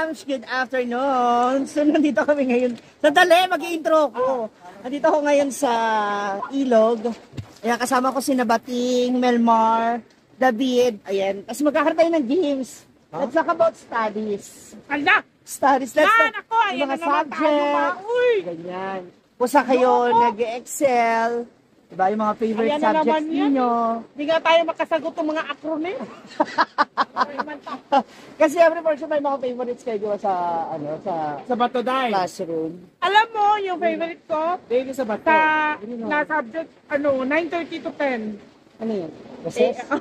Moms, good afternoon. So, nandito kami ngayon. Sandali, mag-i-intro ko. Nandito ako ngayon sa Ilog. Ayan, kasama ko si Nabating, Melmar, David. Ayan. Tapos magkakaroon tayo ng games. Let's talk about studies. Ala! Studies. Let's talk Ako, ayan mga na naman tayo ba? Uy! Ganyan. Kung saan kayo nag-excel. Diba, yung mga favorite Ayan na subjects naman yan. ninyo. Hindi nga tayo makasagot ng mga acronym. Kasi every person may mga favorites kayo sa, ano, Sa bato dahil. classroom. Alam mo, yung favorite ko, Daily sa bato. na subject, 9:30 to 10. Ano yun? Recess? 30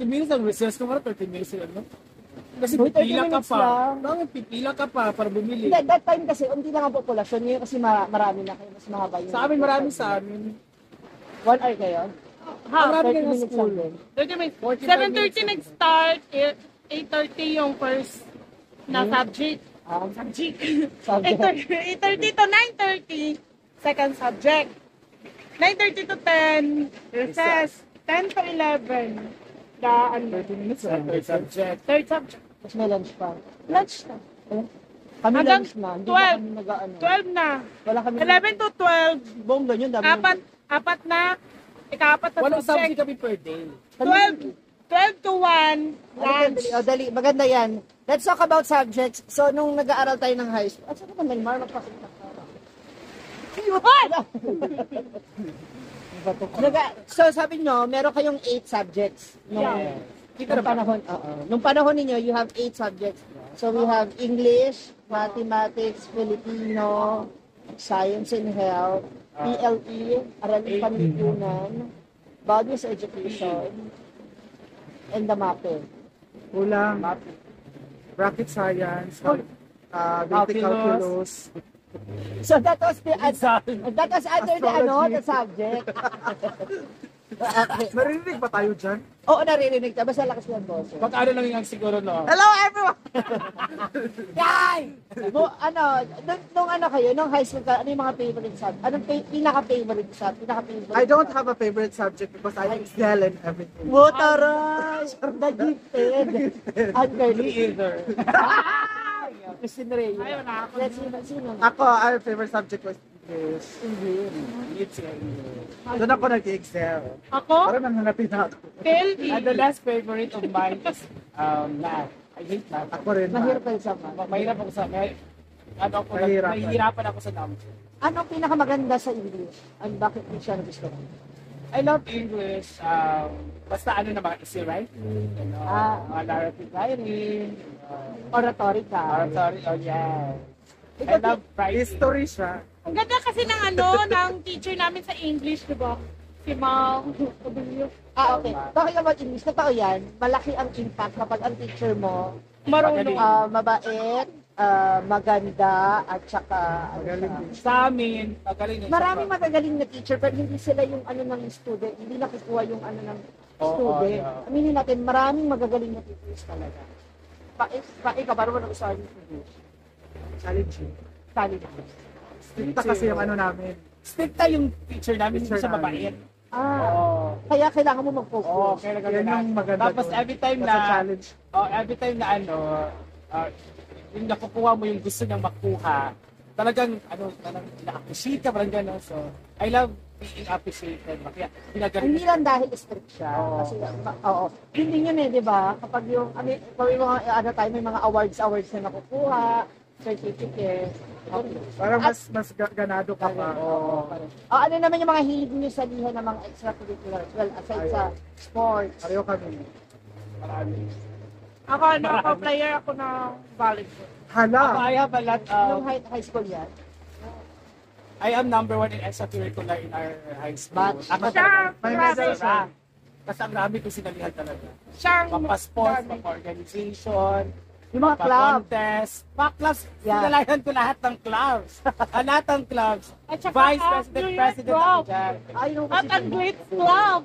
minutes ang recess ko, 30 minutes ano? Kasi Uy, 30 pipila ka minutes pa. lang. Bakit pipila ka pa para bumili? Hindi, that time kasi, hindi lang ang populasyon. Ngayon kasi marami na kayo. Mas mahaba yung... Sa amin marami sa amin. 1 hour kayo? Marami 30 kayo sa minutes school. lang din. 30 minutes. 45 7:30 nag-start, 8:30 yung first na subject. Subject. Subject. 8:30 to 9:30, second subject. 9:30 to 10, recess. 10 to 11, the 30 minutes ang third subject. third subject. Tapos may lunch pa. Lunch na. Kami Hanggang lunch na. Hindi 12. na kami nag-ano. 12 na. Wala kami... 11 to 12, Bongga yun. Dami apat na, ika-apat na Walang subject subject. kami per day. 12 to 1, lunch. Dali. Maganda yan. Let's talk about subjects. So, nung nag-aaral tayo ng high school, saan ka Melmar? Magpakita ka. So, sabi nyo, meron kayong 8 subjects. Nung panahon, nung panahon ninyo, you have 8 subjects. So, we have English, Mathematics, Filipino, Science and Health, PLE, Araling Panlipunan, Values Education, and the MAPE. Kulang. Bracket science. Basic calculus. So, that was under the subject. Narinig ba tayo dyan? Oo, naririnig ka. Basta lakas ng boses. Pag-ano lang yung siguro no? Hello, everyone! Guys! Nung kayo, nung high school ka, ano yung mga favorite subject? Anong pinaka-favorite subject? I don't have a favorite subject because I excel in everything. Motoray! The gifted! Me either. Christine Reyes. Ayaw na ako. Let's see, sino? Ako, our favorite subject was English. It's English. Doon ako nag-excel. Ako, Parang nanganapin na ako. PLE. And the last favorite of mine is math. I hate math. Ako rin. Mahirap kayo sa mga. Mahirap ako sa nahihirapan ako sa number. Anong pinakamaganda sa English? Bakit mo siya gusto mo? I love English. Basta ano naman, easy writing, mga narrative writing, Oratorical. oratory, yeah. I love writing. History siya. Ang ganda kasi ng teacher namin sa English, di ba? Si Mal. Okay. Talking about English, totoo yan. Malaki ang impact kapag ang teacher mo Marunong. mabait, maganda, at saka Sa amin, magaling yun. maraming magagaling na teacher pero hindi sila yung ng student, hindi nakukuha yung ng student. Aminin natin, maraming magagaling na teachers talaga. Ikaw, paano mo nag-usahan yung English? Challenging. Challenge. Stricta kasi yung namin. Stricta yung teacher namin, hindi siya mabait. Kaya kailangan mo mag-focus. Kaya Yan yung maganda Tapos doon. every time Basta challenge. yung nakukuha mo yung gusto niyang makuha, talagang na-appreciate ka, parang gano'n. So, I love being appreciated. Kaya, Hindi lang dahil strict siya. Kasi, hindi yun di ba? Kapag yung, may mga, may mga awards na nakukuha, certificate. Parang mas ganado ka pa. Ano naman yung mga hilig nyo sa liha ng mga extracurriculars? Well, aside sa sports. Pareho kami. marami. Ako, player ako ng volleyball. Hala! I have a lot Nung of... high school yan. I am number 1 in extracurricular in our high school. Batch. Ako Siya, talaga. May grabe. medal siya. Kasi ang dami ko sinalihan talaga. Siyang Papa-sports, dami. papa-organization, Yung mga club. pa-contest. Mga clubs, Yeah. sinalayan ko lahat ng clubs. Lahat ng clubs. At saka Vice ang President, New Year's President ako Club. dyan. Ay, yung At ang Great Club.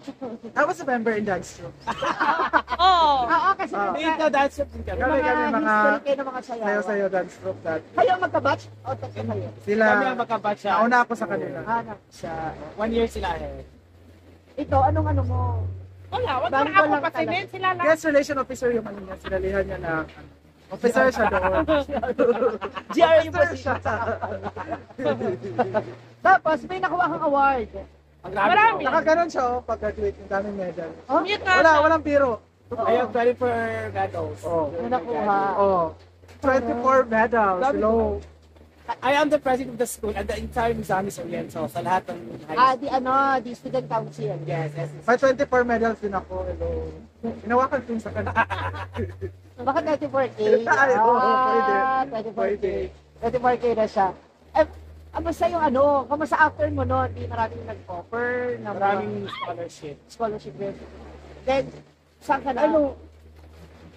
I was a member in dance troupe. Oo. kasi Dito, that's what we Kami, mga kami mga history kayo ng mga sayaw. sayo-sayo dance troupe dati. Kayo ang magka-batch? O, tatlo kayo? Sila, Kami ang magkabatch siya. nauna ako sa kanila. Hanap siya. 1 year sila ahead. Ito, anong ano mo? Wala, wag Bago na ako lang pasinin. Sila lang. Guest relation officer yung ano niya, sinalihan niya na officer siya doon. GR yung Officer position. siya. Tapos, may nakuha kang award. Ang grabe Marami. ko. Nakaganon siya, pag-graduate, yung daming medal. Oh, Mute na. Walang biro. I have 24 medals. Oh. may nakuha. Oh. 24 medals. Hello. I am the president of the school and the entire Misamis Oriental sa lahat ng high Ah, di student council. Yes. May 24 medals din ako. Hello. Inawakan ko yung sa kanila. Baka 24K. Ay, oo, pwede. 24K. 24K na siya. Eh, basta yung ano, kamusta after mo nun, di maraming nag-offer ng Maraming scholarship. scholarship. Then, saan ka na?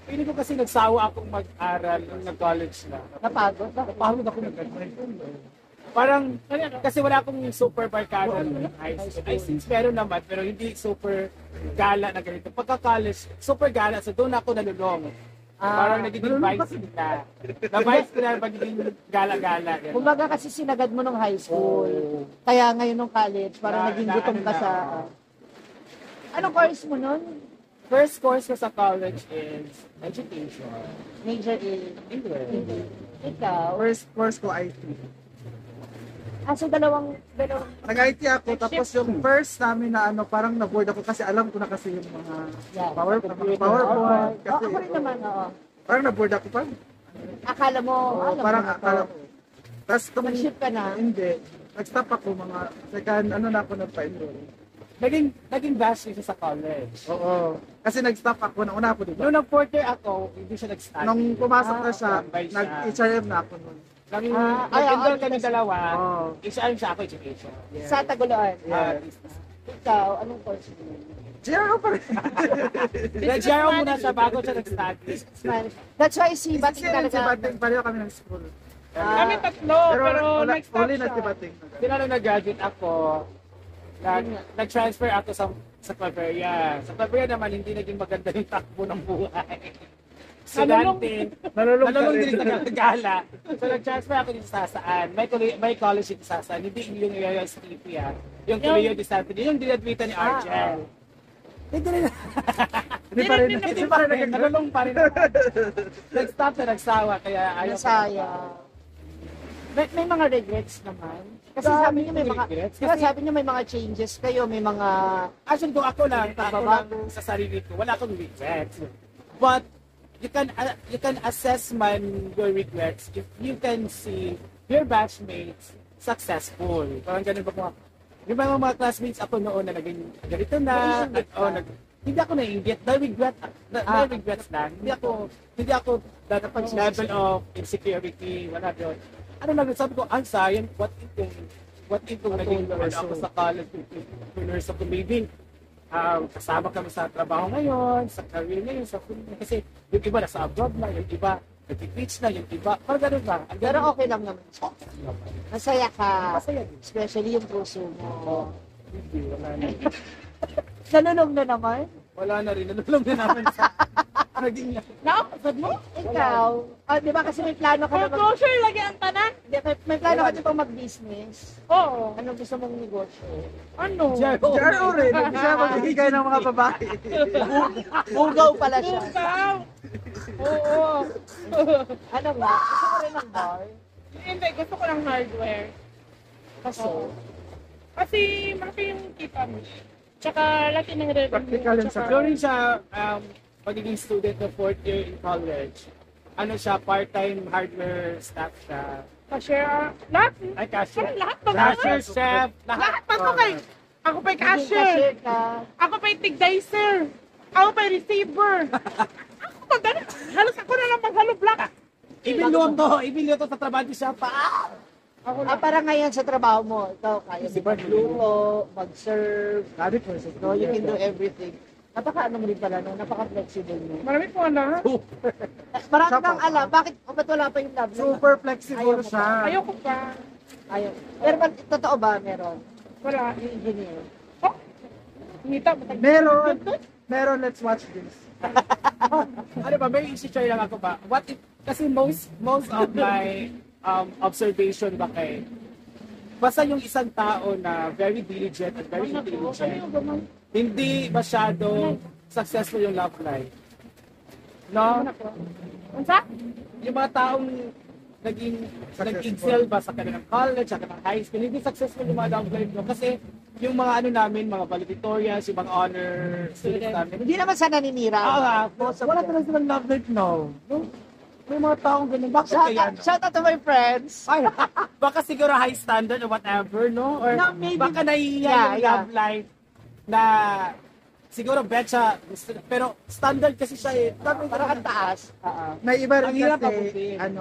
Pili ko kasi nagsawa akong mag-aral nung nag-college na. Napagod? Napahod ako nag-graduate. Parang, kasi wala akong super barkada ng high school. Ay, since meron naman, pero hindi super gala na ganito. Pagka-college, super gala, so doon ako nalulong. Parang nagiging vibes nila. Na-vibes ko na magiging gala-gala. Kumbaga kasi sinagad mo nung high school. Kaya ngayon nung college, parang naging gutom ka sa... Anong course mo nun? First course ko sa college is education. Major in English. Ikaw? First ko IT. So dalawang... Nag-IT ako, tapos yung first namin na ano, parang na-board ako kasi alam ko na kasi yung mga Yeah. PowerPoint. Kasi, Ako rin naman, oo. parang na-board ako pa. Akala mo, alam Parang mo na to. akala ko. Tapos Nag-ship ka na? Hindi. Nag-stop ako mga second, ano na ako nagpa-enroll. Naging batch siya sa college. Oo. Kasi nag-stop ako, nauna ako diba? Noong nag-fourth year ako, hindi siya nag-study. Nung pumasok na siya, tambay siya. nag-HRM na ako nun. Nag-enroll kami dalawa. Oo. HRM siya ako, education. Sa Tagoloan. Yeah. Ikaw, anong course mo? GRO pa rin. Nag-GRO muna siya bago siya nag-study. Spanish. That's why si Bating Kasi rin si talaga. Bating, pareho kami ng school. Kami tatlo, pero nag-stop uli na si siya. Bating. Hindi na nag-graduate ako, nag-transfer ako sa Claveria. Sa Claveria naman, hindi naging maganda yung takbo ng buhay. Estudyante, Nalulung ka nalulung rin. din sa gala. So nag-transfer ako dito sa Saan. May college dito sa Saan. Hindi yung USTP yung Colegio de Santo. Yung dinadmitan ni Argel. Hindi rin. Hindi pa rin. Hindi pa rin. Nalulung pa rin ako. Nag-stop na nagsawa. Kaya ayaw ko. Nasaya. May mga regrets naman. Kasi sabi niyo may mga regrets. Kasi sabi niyo may mga changes kayo, may mga Actually, kung ako lang sa sarili ko, wala akong regrets. But you can assess man your regrets if you can see your batchmates successful. Parang ganun ba mga, yung mga classmates ako noon na naging ganito na, hindi ako naiingit, regrets lang. Hindi ako that level of insecurity, wala doon. Ano lang, sabi ko, ang sayang, what if kung naging ako sa college, nurse ako, maybe, kasama kami sa trabaho ngayon, sa career ngayon, kasi yung iba nasa abroad na, yung iba nag-teach na, yung iba, parang ganun ba? pero okay lang naman. Masaya ka. Masaya din. Especially yung puso mo. Hindi, wala na. Nalulog na naman. Wala na rin, nalulong na naman sa naging Nakakasad mo? Ikaw, di ba kasi may plano ka na mag... Closure lagi ang tanan? May plano ka na pang mag-business. Oo. Ano gusto mong negosyo? Ano? GRO rin. Hindi siya magbibigay ng mga babae. Ugaw pala siya. Bukaw. Oo. Ano nga? Gusto mo rin ng bar? Hindi, gusto ko ng hardware. Kasi, Oo. Kasi malaki yung kita mo. Tsaka laki ng revenue. Practical yun sa- Tsaka- During siya, pagiging student na 4th year in college, ano siya, part-time hardware staff siya. Cashier. Lahat. Ay, cashier. Lahat ba? Cashier, chef, Lahat pa ko kay. Ako pa'y naging cashier. cashier ka. Ako pa'y tig-dicer. Ako pa'y receiver. Ako pa ganun. Halos ako na lang maghalo black. Ibiluwang to sa trabaho siya pa. Ako Ah, para ngayon sa trabaho mo, ikaw kaya mo magluto, mag-serve, Sabi ko, no, you can do everything. Napaka-ano mo rin pala, no? Napaka-flexible mo. Marami po na. Marami Siya kang pa. alam, bakit ba't wala pa yung love life? super flexible Ayaw mo siya. Ayoko pa. Ayaw. Pero ba't totoo ba meron? Wala. Yung engineer. Oh. Ngita. Meron, let's watch this. Ano ba, may isi-share lang ako ba? What if, kasi most of my observation ba basta yung isang tao na very diligent and very intelligent, hindi masyado successful yung love life. No? Unsa? Yung mga taong nag-excel ba sa kanilang college, sa kanilang high school, hindi successful yung mga love life, no? Kasi yung mga ano namin, mga valedictorians, yung mga honor students namin. Hindi naman sa naninira. Oo nga, wala talaga silang love life, no? May mga taong ganun. Bakit kaya, no? Shout out to my friends. Ay, baka siguro high standard or whatever, no? Or No, maybe. baka nahihiya yung love life na siguro betcha, pero standard kasi siya eh. Parang ang taas. May iba rin Ang hirap kasi, abutin.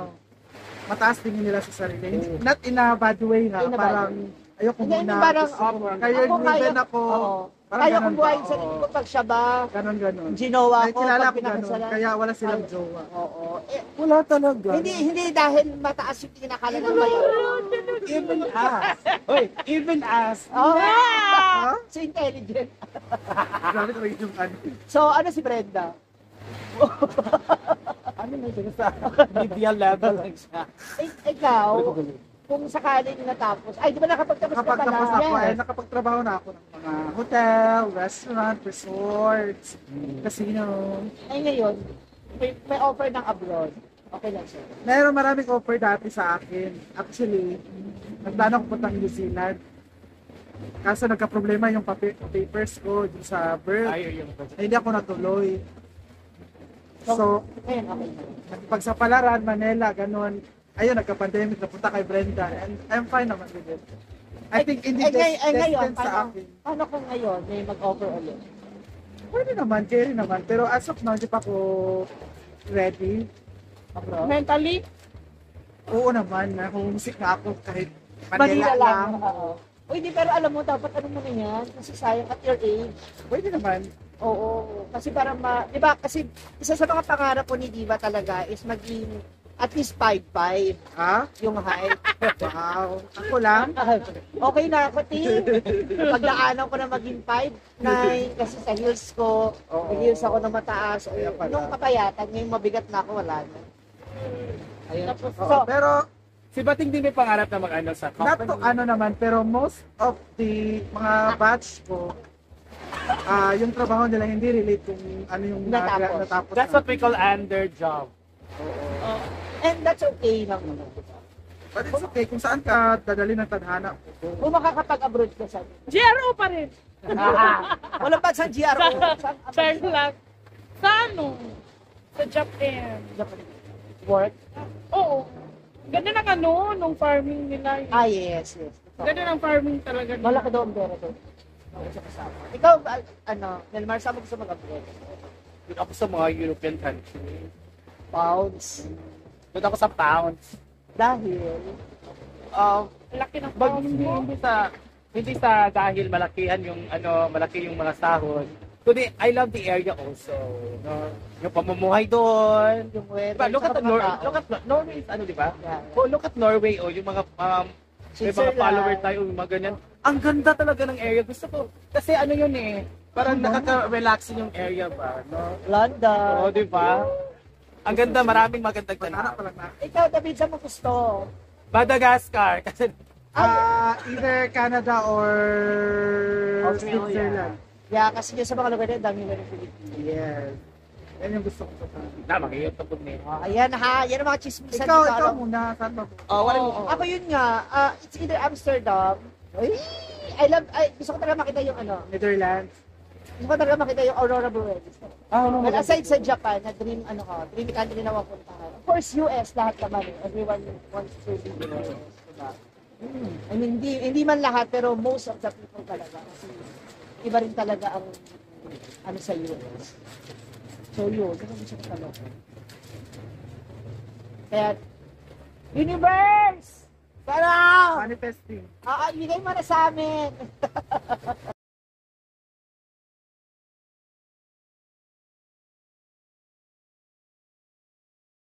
mataas tingin nila sa sarili. Not in a bad way ha, In a bad parang ayoko Hindi, muna. parang, Kayo ako kaya, driven ako. oo. Parang Kaya ganun kong buhayin ba? sa sarili Oo. ko pag siya ba, Ganon. ginawa May ko, kilala pag ko ganon, pinakasalan. kaya wala silang jowa. Oo. Eh, Wala talaga. hindi dahil mataas yung tinakala ng bayan. Even us. Hoy, even us. Oh, Ha? so intelligent. Grabe talaga yung ano. So, ano si Brenda? Ano na siya sa media level lang siya. Ikaw, kung sakaling natapos, ay, di ba nakapagtapos ka Kapag pala? tapos ako, Yes. ay nakapagtrabaho na ako ng mga hotel, restaurant, resorts, casino. Ay, ngayon, may offer ng abroad. Okay lang siya. Meron maraming offer dati sa akin. Actually, nagplano ko puntang New Zealand. Kaso nagka-problema yung papers ko dun sa birth. Ayaw yung Ay, hindi ako natuloy. So, Ngayon, okay na. pagsapalaran, Manila, ganun. Ayun, nagka-pandemic, napunta kay Brenda. And I'm fine naman with it. I think hindi ngayon, destined sa akin. paano kung ngayon may mag-offer ulit? Pwede naman, carry naman. Pero as of now, hindi pa ako ready. Abroad? Mentally? Oo naman, homesick na ako kahit Manila Manila lang. Oo. Uy, di, pero alam mo, dapat ano mo na yan? Kasi sayang at your age. Pwede naman. Oo. Kasi parang di ba, kasi isa sa mga pangarap ko ni Diva talaga is maging at least 5'5" Ha? yung height. Wow. Ako lang. Okay na ako, Ting. Pagdaanan ko na maging 5'9" kasi sa heels ko, Oo. may heels ako na mataas. Kaya pala. Nung kapayatan, ngayong mabigat na ako, wala na. Ayun. Tapos, Oo, pero Si Bating din may pangarap na mag-ano sa not company. to ano naman, pero most of the mga batch ko, yung trabaho nila hindi relate kung ano yung Natapos. natapos That's na. what we call under job. And that's okay lang naman. But it's okay, kung saan ka dadali ng tadhana. Kung makakapag-abroad ka sa GRO pa rin. Walang pa sa GRO. Fair lang. Sa ano? Sa Japan. Work? Oo. Ganda ng ano, nung farming nila. Ah, yes. Ganda ng farming talaga nila. Malaki doon, pero doon. Ikaw, Nelmar, saan mo gusto mag-abroad? Doon ako sa mga European countries. Pounds. Doon ako sa pounds. Dahil, Laki ng Bag, farming mo. hindi sa dahil malaki yung mga sahod. Kundi I love the area also. No? Yung pamumuhay doon. yung weather, Diba, look at tsaka mga tao. Norway is ano, di ba? Yeah. Oh, look at Norway, oh, yung mga may mga Switzerland. follower tayo, yung mga ganyan. Ang ganda talaga ng area. Gusto ko. Kasi ano yun eh, parang nakaka-relaxing yung area ba, no? London. Oo, di ba? Ang ganda, maraming magandang Tadhana pa tanah. lang na. Ikaw, David, saan mo gusto? Madagascar, kasi Either Canada or Australia. Switzerland. Yeah, kasi yun sa mga lugar na, dami na rin Philippines. Yes. Yan yung gusto ko sa sana. na, makikita po niya. Ayan ha, yan ang mga chismisan. Ikaw, dito, ikaw ano? muna. Saan ba? Ako yun nga, it's either Amsterdam. Ay, gusto ko talaga makita yung Netherlands. gusto ko talaga makita yung Aurora Borealis. Well, aside sa Japan, na dream country na mapuntahan. Of course, US, lahat naman eh. Everyone wants to be there. Diba? I mean, hindi man lahat, pero most of the people talaga. Kasi iba rin talaga ang sa US. So yun, ganun gusto ko talaga. Kaya, Universe! Sana! Manifesting. Ibigay mo na sa amin!